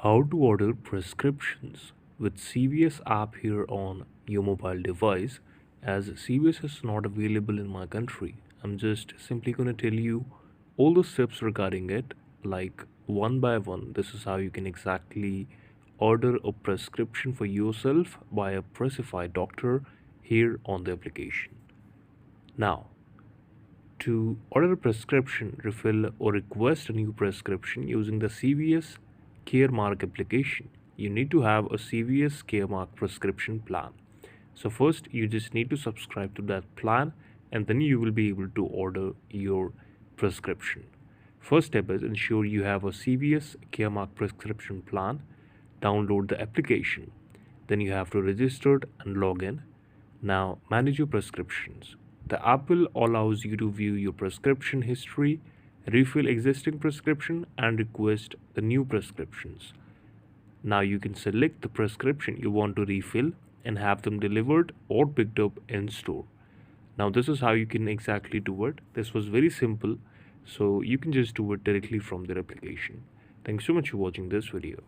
How to order prescriptions with CVS app here on your mobile device. As CVS is not available in my country, I'm just simply going to tell you all the steps regarding it, like one by one. This is how you can exactly order a prescription for yourself by a specified doctor here on the application. Now, to order a prescription, refill, or request a new prescription using the CVS CareMark application, you need to have a CVS CareMark prescription plan. So, first, you just need to subscribe to that plan, and then you will be able to order your prescription. First step is ensure you have a CVS CareMark prescription plan. Download the application. Then you have to register and log in. Now, manage your prescriptions. The app will allows you to view your prescription history, refill existing prescription, and request the new prescriptions. Now you can select the prescription you want to refill and have them delivered or picked up in store. Now this is how you can exactly do it. This was very simple, so you can just do it directly from their application. Thanks so much for watching this video.